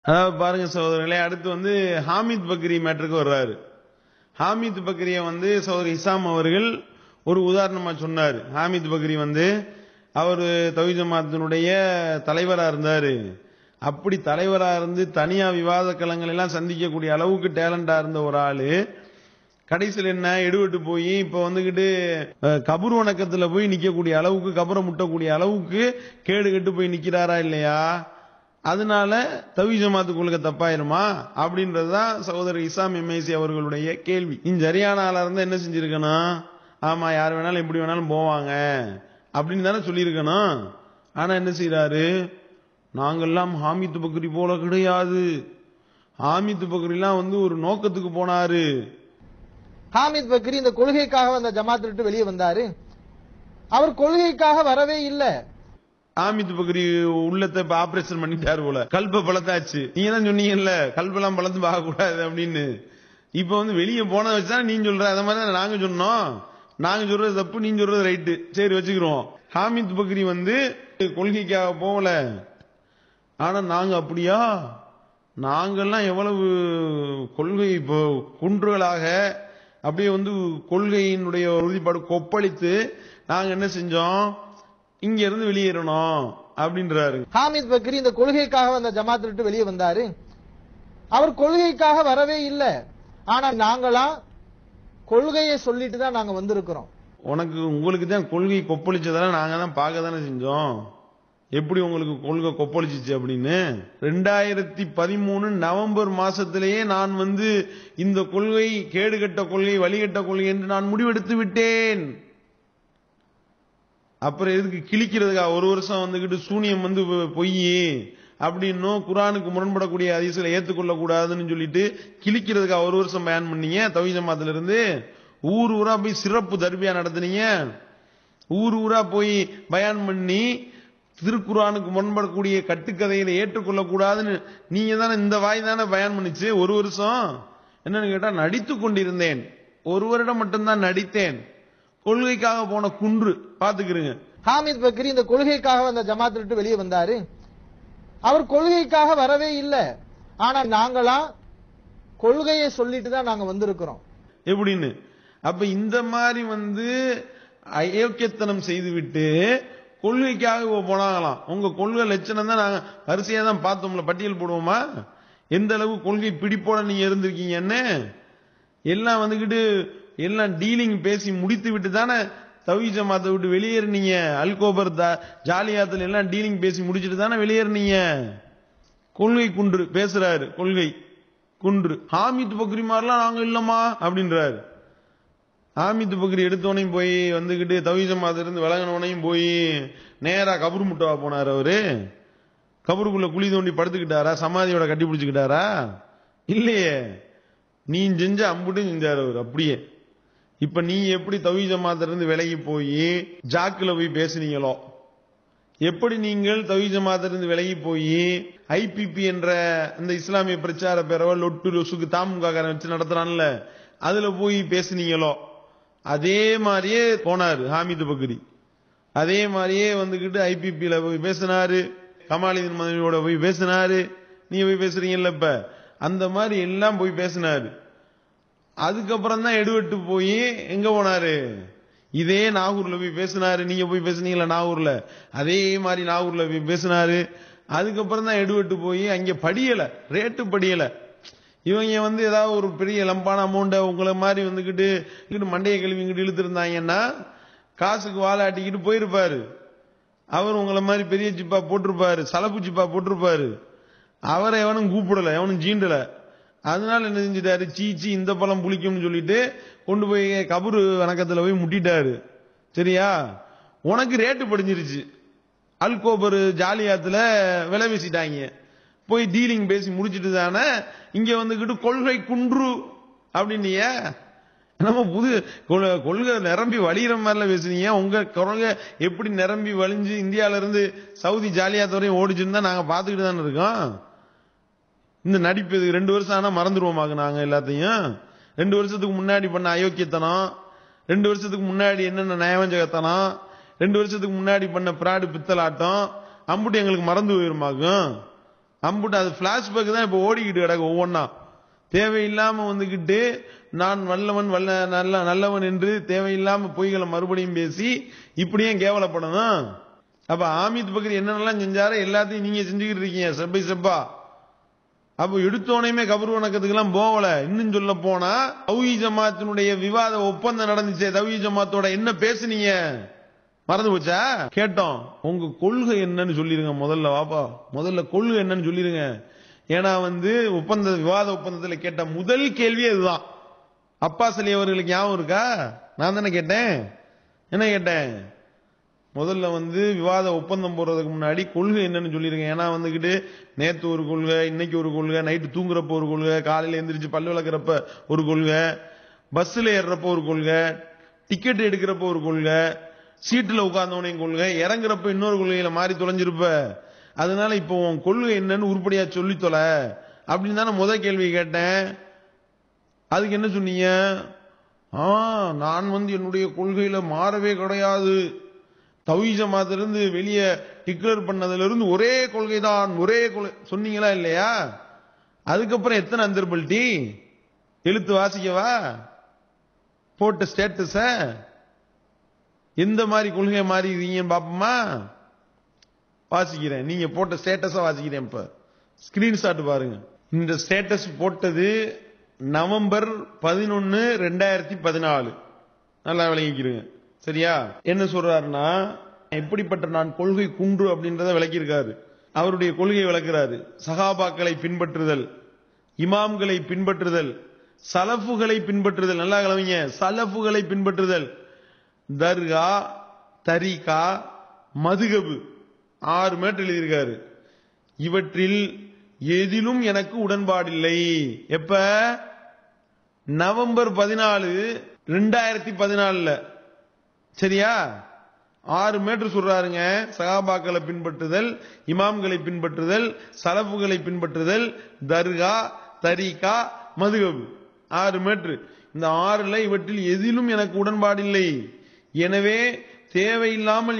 அதாவது பாருங்க சகோதரர்களே, அடுத்து வந்து ஹாமித் பக்ரி மேட்டருக்கு வர்றாரு. ஹாமித் பக்ரிய வந்து சகோதரர் இசாம் அவர்கள் ஒரு உதாரணமா சொன்னார். ஹாமித் பக்ரி வந்து அவர் தௌஹீத் ஜமாத்தினுடைய தலைவரா இருந்தாரு. அப்படி தலைவரா இருந்து தனியா விவாத களங்கள் எல்லாம் சந்திக்கக்கூடிய அளவுக்கு டேலண்டா இருந்த ஒரு ஆளு கடைசியில் என்ன எடுபட்டு போய் இப்ப வந்துகிட்டு கபூர் வணக்கத்துல போய் நிக்கக்கூடிய அளவுக்கு, கபரை முட்டக்கூடிய அளவுக்கு கேடு கெட்டு போய் நிக்கிறாரா இல்லையா? அதனால தௌஹீத் ஜமாத்து கொள்கை தப்பாயிருமா அப்படின்றதுதான் சகோதரர் இசாம் எம்ஐசி அவர்களுடைய கேள்வி. சரியான ஆளா இருந்தா என்ன செஞ்சிருக்கணும்? ஆமா, யார் வேணாலும் எப்படி வேணாலும் போவாங்க அப்படின்னு தானே சொல்லியிருக்கணும். ஆனா என்ன செய்யறாரு? நாங்கெல்லாம் ஹாமித் பக்ரி போல கிடையாது. ஹாமித் பக்ரிலாம் வந்து ஒரு நோக்கத்துக்கு போனாரு. ஹாமித் பக்ரி இந்த கொள்கைக்காக அந்த ஜமாத்தை விட்டு வெளியே வந்தாரு. அவர் கொள்கைக்காக வரவே இல்லை. ஹாமித் பக்ரி உள்ளத்தை இப்ப ஆபரேஷன் பண்ணிட்டாரு போல, கல்ப பழத்தாச்சு. நீங்க தான் சொன்னீங்கல்ல கல்பெல்லாம் பழந்து பார்க்க கூடாது அப்படின்னு. இப்ப வந்து வெளியே போன வச்சா நீ சொல்ற, அத மாதிரி நாங்க சொன்னோம். நாங்க சொல்றது தப்பு, நீங்க சொல்றது ரைட்டு, சரி வச்சுக்கிறோம். ஹாமித் பக்ரி வந்து கொள்கைக்காக போகல. ஆனா நாங்க அப்படியா? நாங்கெல்லாம் எவ்வளவு கொள்கை குன்றுகளாக அப்படியே வந்து கொள்கையினுடைய உறுதிப்பாடு கொப்பளித்து நாங்க என்ன செஞ்சோம்? இங்க இருந்து வெளியேறணும் அப்படின்றாரு. ஹாமித் பக்ரி இந்த கொள்கைக்காக அந்த ஜமாத்தை விட்டு வெளியே வந்தாரு. அவர் கொள்கைக்காக வரவே இல்லை. ஆனா நாங்களாம் கொள்கையை சொல்லிட்டு தான் நாங்க வந்திருக்கிறோம். உங்களுக்கு தான் கொள்கை கொப்பளிச்சதெல்லாம் நாங்க தான் பார்க்க தானே செஞ்சோம். எப்படி உங்களுக்கு கொள்கை கொப்பளிச்சிச்சு அப்படின்னு 2013 நவம்பர் மாசத்திலேயே நான் வந்து இந்த கொள்கை கேடுகட்ட கொள்கை, வழிகட்ட கொள்கை என்று நான் முடிவெடுத்து விட்டேன். அப்புறம் எதுக்கு கிழிக்கிறதுக்கா? ஒரு வருஷம் வந்துகிட்டு சூனியம் வந்து பொய் அப்படின்னும் குர்ஆனுக்கு முரண்படக்கூடிய ஹதீஸ்களை ஏற்றுக்கொள்ள கூடாதுன்னு சொல்லிட்டு கிழிக்கிறதுக்கா ஒரு வருஷம் பயன் பண்ணீங்க. தௌஹீத் ஜமாத்துல இருந்து ஊர் ஊரா போய் சிறப்பு தர்பியா நடத்துனீங்க. ஊர் ஊரா போய் பயான் பண்ணி திருக்குர்ஆனுக்கு முரண்படக்கூடிய கட்டுக்கதைகளை ஏற்றுக்கொள்ள கூடாதுன்னு நீங்க தானே, இந்த வாய் தானே பயான் பண்ணிச்சு ஒரு வருஷம். என்னன்னு கேட்டா நடித்து கொண்டிருந்தேன், ஒரு வருடம் மட்டும்தான் நடித்தேன். கொள்கைக்காக போன குன்று பாத்துக்கிறீங்க. ஹாமித் பக்ரி இந்த கொள்கைக்காக அந்த ஜமாத்தை விட்டு வெளியே வந்தாரு. அவர் கொள்கைக்காக வரவே இல்லை. ஆனா நாங்களாம் கொள்கையை சொல்லிட்டு தான் நாங்க வந்திருக்கிறோம் எப்படின்னு. அப்ப இந்த மாதிரி வந்து அயோக்கியத்தனம் செய்துவிட்டு கொள்கைக்காக போனாங்களாம். உங்க கொள்கை லட்சணம் தான் நாங்க வரிசையா தான் பார்த்தோம்ல, பட்டியல் போடுவோமா எந்த அளவு கொள்கை பிடிப்போட நீங்க இருந்திருக்கீங்கன்னு. எல்லாம் வந்துகிட்டு எல்லாம் டீலிங் பேசி முடித்து விட்டு தானே தௌஹீத் ஜமாத்தை விட்டு வெளியேறினீங்க. அல்கோபர் ஜாலியாத்துல எல்லாம் டீலிங் பேசி முடிச்சுட்டு தானே வெளியேறினீங்க. கொள்கை குன்று பேசுறாரு, கொள்கை குன்று. ஹாமித் பக்ரி மாதிரிலாம் நாங்க இல்லமா அப்படின்றாரு. ஹாமித் பக்ரி எடுத்தோனையும் போய் வந்துகிட்டு தௌஹீத் ஜமாத்துல இருந்து விலகினவனையும் போய் நேரா கபூர் முட்டவா போனார். அவரு கபருக்குள்ள குழி தோண்டி படுத்துக்கிட்டாரா? சமாதியோட கட்டி பிடிச்சுக்கிட்டாரா? இல்லையே, நீ செஞ்ச அம்புட்டும் செஞ்சாரு அவர் அப்படியே. இப்ப நீ எப்படி தௌஹீத் ஜமாத்துல இருந்து விலகி போய் ஜாக்குல போய் பேசுனீங்களோ, எப்படி நீங்கள் தௌஹீத் ஜமாத்துல இருந்து விலகி போய் ஐபிபி என்ற அந்த இஸ்லாமிய பிரச்சார பேரவை லொட்டு லொசுக்கு தாமுகாரன் வச்சு நடத்துறான்ல, அதுல போய் பேசுனீங்களோ, அதே மாதிரியே போனாரு ஹாமித் பக்ரி. அதே மாதிரியே வந்துகிட்டு ஐபிபில போய் பேசினாரு, கமாலுதீன் மதனியோட போய் பேசினாரு. நீங்க போய் பேசுறீங்கல்ல இப்ப, அந்த மாதிரி எல்லாம் போய் பேசினாரு. அதுக்கப்புறம் தான் எடுவட்டு போய் எங்க போனாரு? இதே நாகூர்ல போய் பேசினாரு. நீங்க போய் பேசுனீங்களா நாகூர்ல? அதே மாதிரி நாகூர்ல போய் பேசினாரு. அதுக்கப்புறம் தான் எடுவட்டு போய் அங்க படியல, ரேட்டு படியல. இவங்க வந்து ஏதாவது ஒரு பெரிய லம்பான அமௌண்ட உங்களை மாதிரி வந்துகிட்டு மண்டைய கழுவிங்கிட்டு இழுத்து இருந்தாங்கன்னா காசுக்கு வாழாட்டிக்கிட்டு போயிருப்பாரு. அவர் உங்களை மாதிரி பெரிய ஜிப்பா போட்டிருப்பாரு, சலப்பு ஜிப்பா போட்டிருப்பாரு. அவரை எவனும் கூப்பிடல, எவனும் ஜீண்டல. அதனால என்ன செஞ்சிட்டாரு? சீச்சி இந்த பழம் புளிக்கும்னு சொல்லிட்டு கொண்டு போய் கபரு வணக்கத்துல போய் முட்டிட்டாரு. சரியா? உனக்கு ரேட்டு படிஞ்சிருச்சு. அல்கோபர் ஜாலியாத்துல விலை வீசிட்டாங்க. போய் டீலிங் பேசி முடிச்சிட்டு தானே இங்க வந்துகிட்டு கொள்கை குன்று அப்படின்னிய. நம்ம புது கொள்கை நிரம்பி வழிகிற மாதிரில பேசுனீங்க. உங்க கொள்கை எப்படி நிரம்பி வழிஞ்சு இந்தியால இருந்து சவுதி ஜாலியாத் வரையும் ஓடிச்சுன்னு தான் நாங்க பாத்துக்கிட்டு தானே இருக்கோம். இந்த நடிப்பு 2 வருஷம் ஆனா மறந்துடுவோமாங்க நாங்க எல்லாத்தையும். 2 வருஷத்துக்கு முன்னாடி பண்ண அயோக்கியத்தனம், 2 வருஷத்துக்கு முன்னாடி என்னென்ன நயவஞ்சகத்தனம், 2 வருஷத்துக்கு முன்னாடி பண்ண பிராடு பித்தலாட்டம் அம்புட்டு எங்களுக்கு மறந்து போயிருமாக்கும். அம்புட்டு அது பிளாஷ்பேக் தான் இப்ப ஓடிக்கிட்டு கிடக்கு ஒவ்வொன்னா. தேவையில்லாம வந்துகிட்டு நான் வல்லவன் நல்லவன் என்று தேவையில்லாம பொய்களை மறுபடியும் பேசி இப்படியே கேவலப்படணும். அப்ப ஆமீத் பக்ரி என்னென்னலாம் செஞ்சாரோ எல்லாத்தையும் நீங்க செஞ்சுக்கிட்டு இருக்கீங்க செப்பை செப்பா. அப்ப எடுத்தோனையுமே கபர் வணக்கத்துக்கு எல்லாம் போகல. இன்னும் சொல்ல போனா தௌஹீத் ஜமாத்தினுடைய விவாத ஒப்பந்தம் நடந்துச்சு. தௌஹீத் ஜமாத்தோட என்ன பேசுனீங்க மறந்து போச்சா? கேட்டோம். உங்க கொள்கை என்னன்னு சொல்லிருங்க முதல்ல. வாப்பா முதல்ல கொள்கை என்னன்னு சொல்லிருங்க. ஏன்னா விவாத ஒப்பந்தத்தில் கேட்ட முதல் கேள்வி அதுதான். அப்பாஸ் அலி அவர்களுக்கு ஞாபகம் இருக்கா? நான் தானே கேட்டேன். என்ன கேட்டேன்? முதல்ல விவாத ஒப்பந்தம் போறதுக்கு முன்னாடி கொள்கை என்னன்னு சொல்லிருங்க. ஏன்னா நேத்து ஒரு கொள்கை, இன்னைக்கு ஒரு கொள்கை, நைட்டு தூங்குறப்ப ஒரு கொள்கை, காலையில எந்திரிச்சு பல்லு விளக்குறப்ப ஒரு கொள்கை, பஸ்ல ஏறுறப்ப ஒரு கொள்கை, டிக்கெட் எடுக்கிறப்ப ஒரு கொள்கை, சீட்டுல உட்கார்ந்தவனையும் கொள்கை, இறங்குறப்ப இன்னொரு கொள்கையில மாறி தொலைஞ்சிருப்ப. அதனால இப்போ உன் கொள்கை என்னன்னு உருப்படியா சொல்லி தொலை அப்படின்னு தானே முதல் கேள்வி கேட்டேன். அதுக்கு என்ன சொன்னீங்க? நான் என்னுடைய கொள்கையில மாறவே கிடையாது. தௌஹீத் ஜமாத்திலிருந்து வெளியே டிக்ளேர் பண்ணதுல இருந்து ஒரே கொள்கை தான், ஒரே கொள்கை சொன்னீங்களா இல்லையா? அதுக்கப்புறம் எத்தனை அந்தர்பல்டி எழுத்து வாசிக்கவா போட்ட ஸ்டேட்டஸ? எந்த மாதிரி கொள்கையை மாறி இருக்கீங்கன்னு பாப்போமா? வாசிக்கிறேன். நீங்க போட்ட ஸ்டேட்டஸ வாசிக்கிறேன். இப்ப ஸ்கிரீன்ஷாட் பாருங்க. இந்த ஸ்டேட்டஸ் போட்டது நவம்பர் 11, 2014. நல்லா விளங்கிக்கிறீங்க சரியா? என்ன சொல்றாருன்னா, எப்படிப்பட்ட நான் கொள்கை குன்று அப்படின்றத விளக்கியிருக்காரு. அவருடைய கொள்கையை விளக்குறாரு. சஹாபாக்களை பின்பற்றுதல், இமாம்களை பின்பற்றுதல், சலஃபுகளை பின்பற்றுதல். நல்லா கவனிங்க. சலஃபுகளை பின்பற்றுதல், தர்கா, தரீகா, மதுகபு 6 மேட்டர் எழுதியிருக்காரு. இவற்றில் எதிலும் எனக்கு உடன்பாடில்லை. எப்ப? நவம்பர் 14, 2014. சரியா? 6 மேட்டர் சொல்றாருங்க. சஹாபாக்களை பின்பற்றுதல், இமாம்களை பின்பற்றுதல், சலஃபுகளை பின்பற்றுதல், தர்கா, தரீகா, மதுகபு 6 மேட்டர். இந்த 6ல இவற்றில் எதிலும் எனக்கு உடன்பாடில்லை. எனவே தேவையில்லாமல்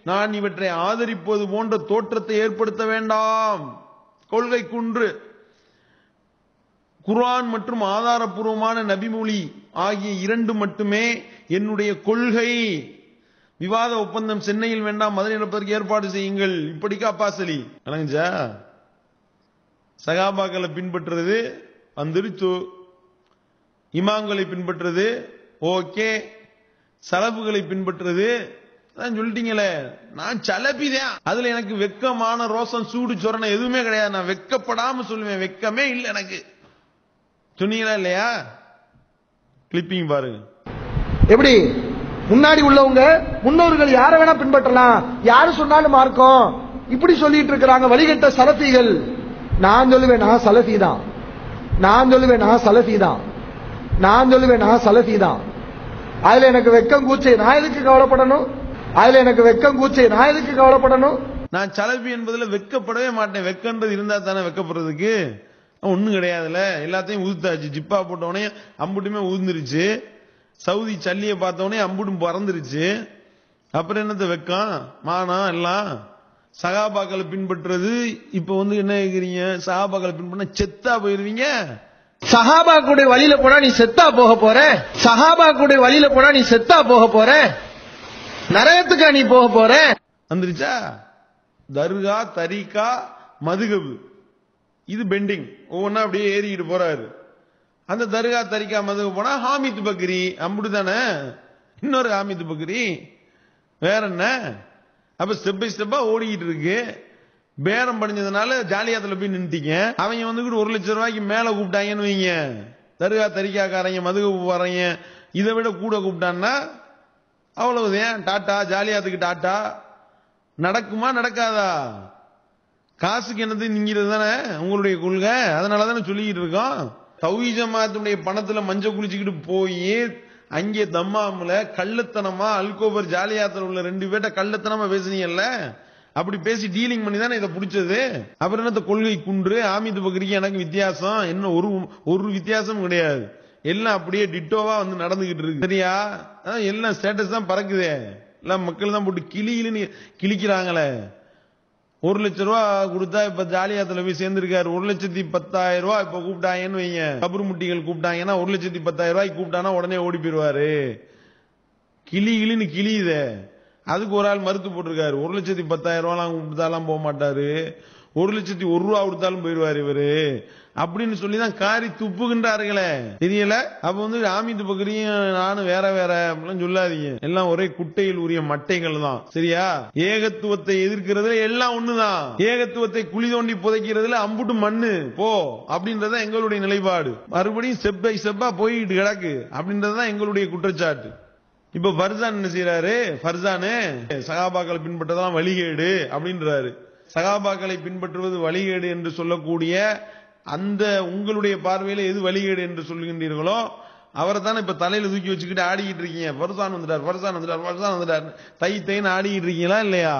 நான் இவற்றை ஆதரிப்பது போன்ற தோற்றத்தை ஏற்படுத்த வேண்டாம். கொள்கை குன்று. குர்ஆன் மற்றும் ஆதாரபூர்வமான நபிமொழி ஆகிய 2 மட்டுமே என்னுடைய கொள்கை. விவாத ஒப்பந்தம் சென்னையில் வேண்டாம், மதுரை நடப்பதற்கு ஏற்பாடு செய்யுங்கள். இப்படிக்கா அப்பாஸ் அலி விளங்குச்சா? சஹாபாக்களை பின்பற்றுறது வந்துருச்சு, இமாம்களை பின்பற்றுறது ஓகே, சலஃபுகளை பின்பற்றுறது சொல்லிட்டீங்களே. நான் சலபிதான். அதுல எனக்கு வெக்கமான ரோசம் சூடு சொரணை எதுவுமே கிடையாது. நான் வெக்கப்படாம சொல்லுவேன். வெக்கமே இல்லை எனக்கு. சொன்னீங்களா இல்லையா? கிளிப்பிங் பாருங்க. எப்படி முன்னாடி உள்ளவங்க முன்னோர்கள் யாரை வேணா பின்பற்றலாம், யாரு சொன்னாலும் மார்க்கம், இப்படி சொல்லிட்டு இருக்கிறாங்க வழிகட்ட சலஃபிகள். நான் சொல்லுவேன் நான் சலஃபி தான். நான் சொல்லுவேன் நான் சலஃபி தான். நான் சொல்லுவேன் நான் சலஃபி தான். அதுல எனக்கு வெக்கம் கூச்சை, நான் எதுக்கு கவலைப்படணும்? அதுல எனக்கு வெக்கம் கூச்சை, நான் எதுக்கு கவலைப்படணும்? நான் சலஃபி என்பதுல வெக்கப்படவே மாட்டேன். வெக்கன்றது இருந்தா தானே வெக்கப்படுறதுக்கு. ஒண்ணும் கிடையாதுல. எல்லாத்தையும் உதுத்தாச்சு. ஜிப்பா போட்டவனே அம்புட்டுமே உதிர்ந்துருச்சு. சவுதி சல்லியை பார்த்தவனே அம்புட்டும் பறந்துருச்சு. அப்புறம் என்னத்த வெக்கம் மானம் எல்லாம். சஹாபாக்களை பின்பற்றுறது இப்ப என்ன கேக்குறீங்க? சஹாபாக்களை பின்பற்ற செத்தா போயிருவீங்க. சஹாபாக்குடைய வழியில போனா நீ செத்தா போக போற. சஹாபாக்குடைய வழியில போனா நீ செத்தா போக போற. நரகத்துக்கா நீ போக போற. வந்துருச்சா? தர்கா, தரீகா, மதுகபு இது பெண்டிங். ஒவ்வொன்னா அப்படியே ஏறிக்கிட்டு போறாரு. அந்த தர்கா, தரீகா, மதுகபு போனா ஹாமித் பக்ரி அம்புடுதானே. இன்னொரு ஹாமித் பக்ரி வேற என்ன? அப்ப ஸ்டெப் பை ஸ்டெப்பா ஓடிக்கிட்டு இருக்கு. பேரம் படிஞ்சதுனால ஜாலியாத்துல போய் நின்றுட்டீங்க. அவங்க 1 லட்சம் ரூபாய்க்கு மேல கூப்பிட்டாங்கன்னு வைங்க. தர்கா, தரீகாக்காரங்க, மதுகபு வர்றீங்க, இதை விட கூட கூப்பிட்டான்னா அவ்வளவுதான். டாட்டா ஜாலியாத்துக்கு டாட்டா. நடக்குமா நடக்காதா? காசுக்கு என்னது நீங்கிறது தானே உங்களுடைய கொள்கை. அதனாலதானே சொல்லிக்கிட்டு இருக்கோம். தௌஹீத் ஜமாத்துடைய பணத்துல மஞ்ச குளிச்சுக்கிட்டு போய் அங்கே தம்மாமுல கள்ளத்தனமா அல்கோபர் ஜாலியாத்துல உள்ள 2 பேர்ட்ட கள்ளத்தனமா பேசுனீங்கல்ல. அப்படி பேசி டீலிங் பண்ணி தானே இதை பிடிச்சது. அப்புறம் என்ன கொள்கை குன்று? ஆமீத் பக்ரிக்கு எனக்கு வித்தியாசம் என்ன? ஒரு வித்தியாசம் கிடையாது. எல்லாம் அப்படியே டிட்டோவா நடந்துகிட்டு இருக்கு. சரியா? எல்லாம் ஸ்டேட்டஸ் தான் பறக்குதே. எல்லாம் மக்கள் தான் போட்டு கிளின்னு கிளிக்கிறாங்களே. 1,00,000 கொடுத்தா இப்ப ஜாலியாத்துல போய் சேர்ந்திருக்காரு. 1,10,000 இப்ப கூப்பிட்டாங்கன்னு வைங்க, கபர் முட்டிகள் கூப்பிட்டாங்கன்னா 1,10,000 கூப்பிட்டானா உடனே ஓடி போயிருவாரு. கிளின்னு கிளியுத. அதுக்கு ஒரு ஆள் மறுத்து போட்டிருக்காரு. 1,10,000 கொடுத்தாலாம் போக மாட்டாரு, 1,01,000 கொடுத்தாலும் போயிருவாரு இவரு அப்படின்னு சொல்லிதான் காரி துப்புகின்றார்களே, தெரியல. அப்ப வந்து ஆமீது பக்கரியும் நானும் வேற வேற சொல்லாதீங்க, எல்லாம் ஒரே குட்டையில் உரிய மட்டைகள் தான். சரியா? ஏகத்துவத்தை எதிர்க்கிறதுல எல்லாம் ஒண்ணுதான். ஏகத்துவத்தை குழி தோண்டி புதைக்கிறதுல அம்புட்டு மண்ணு போ அப்படின்றத எங்களுடைய நிலைப்பாடு. மறுபடியும் செப்பா போயிட்டு கிடக்கு அப்படின்றதுதான் எங்களுடைய குற்றச்சாட்டு. இப்ப ஃபர்சான் என்ன செய்யறாரு? ஃபர்சானு சகாபாக்களை பின்பற்றதெல்லாம் வழிகேடு அப்படின்றாரு. சகாபாக்களை பின்பற்றுவது வழிகேடு என்று சொல்லக்கூடிய அந்த உங்களுடைய பார்வையில எது வழிகேடு என்று சொல்லுகின்றீர்களோ அவரை தானே இப்ப தலையில தூக்கி வச்சுக்கிட்டு ஆடிக்கிட்டு இருக்கீங்க. ஃபர்சான் வந்துட்டார் தைன்னு ஆடிக்கிட்டு இருக்கீங்களா இல்லையா?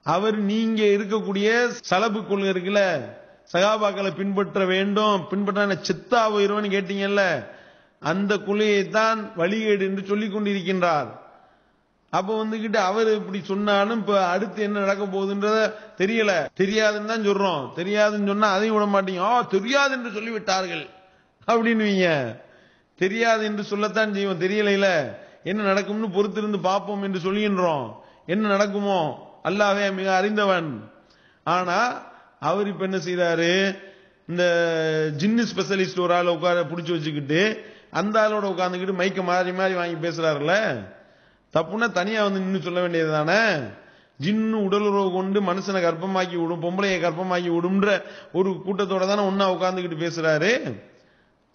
அவர் நீங்க இருக்கக்கூடிய சலபு கொள்கை இருக்குல்ல, சகாபாக்களை பின்பற்ற வேண்டும், பின்பற்ற சித்தா போயிருவோன்னு கேட்டீங்கல்ல, அந்த கொள்கையைத்தான் வழிகேடு என்று சொல்லிக் கொண்டிருக்கின்றார். அப்ப வந்துகிட்டு அவர் இப்படி சொன்னாலும் இப்ப அடுத்து என்ன நடக்க போகுதுன்றத தெரியல. தெரியாதுன்னு தான் சொல்றோம். தெரியாதுன்னு சொன்னா அதையும் விட மாட்டீங்க. தெரியாது என்று சொல்லிவிட்டார்கள் அப்படின்னு தெரியாது என்று சொல்லத்தான் செய்வோம். தெரியல என்ன நடக்கும்னு பொறுத்திருந்து பார்ப்போம் என்று சொல்லுகின்றோம். என்ன நடக்குமோ அல்லாஹ்வே மிக அறிந்தவன். ஆனா அவர் இப்ப என்ன செய்யறாரு? இந்த ஜின்னு ஸ்பெஷலிஸ்ட் ஒரு ஆள் உட்கார பிடிச்சு வச்சுக்கிட்டு அந்த ஆளோட உட்கார்ந்துக்கிட்டு மைக்க மாறி மாறி வாங்கி பேசுறாருல, தப்புன்னா தனியா வந்து நின்று சொல்ல வேண்டியது தானே. ஜின்னு உடலுறவு கொண்டு மனுஷனை கர்ப்பமாக்கி விடும், பொம்பளையை கர்ப்பமாக்கி விடும்ன்ற ஒரு கூட்டத்தோட தானே ஒன்னா உட்கார்ந்துக்கிட்டு பேசுறாரு.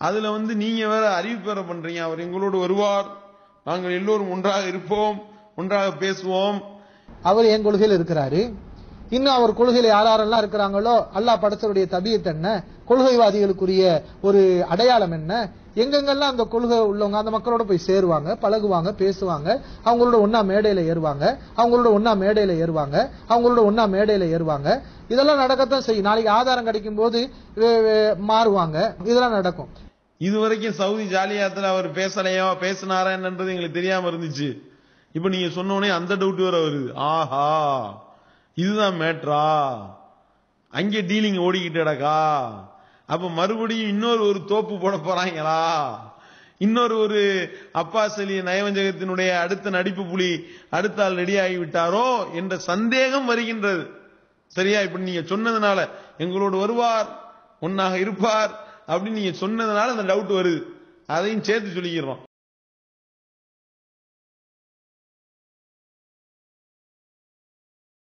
அதுல வந்து நீங்க வேற அறிவிப்பு வேற பண்றீங்க, அவர் எங்களோடு வருவார், நாங்கள் எல்லோரும் ஒன்றாக இருப்போம், ஒன்றாக பேசுவோம். அவர் என் கொள்கையில் இருக்கிறாரு. இன்னும் அவர் கொள்கையில யாரெல்லாம் இருக்கிறாங்களோ அல்லாஹ் படைச்சவருடைய தபியத் என்ன, கொள்கைவாதிகளுக்குரிய ஒரு அடையாளம் என்ன, எங்கெங்கெல்லாம் அந்த கொள்கை உள்ளவங்க அந்த மக்களோட போய் சேருவாங்க, பழகுவாங்க, பேசுவாங்க, அவங்களோட ஒன்னா மேடையில ஏறுவாங்க, இதெல்லாம் நடக்கத்தான் செய்யும். நாளைக்கு ஆதாரம் கிடைக்கும் போது மாறுவாங்க, இதெல்லாம் நடக்கும். இதுவரைக்கும் சவுதி ஜாலியாத்துல அவர் பேசலையோ பேசினாரா என்னன்றது எங்களுக்கு தெரியாம இருந்துச்சு. இப்ப நீங்க சொன்னோடனே அந்த டவுட் வேற வருது. ஆஹா, இதுதான் மேட்ரா, அங்கே டீலிங் ஓடிக்கிட்டு கிடக்கா. அப்ப மறுபடியும் இன்னொரு தோப்பு போட போறாங்களா? இன்னொரு அப்பாஸ் அலி நயவஞ்சகத்தினுடைய அடுத்த நடிப்பு புலி அடுத்த ஆள் ரெடி ஆகிவிட்டாரோ என்ற சந்தேகம் வருகின்றது. சரியா? இப்ப நீங்க சொன்னதுனால எங்களோடு வருவார், ஒன்னாக இருப்பார் அப்படின்னு நீங்க சொன்னதுனால அந்த டவுட் வருது. அதையும் சேர்த்து சொல்லிக்கிறோம்.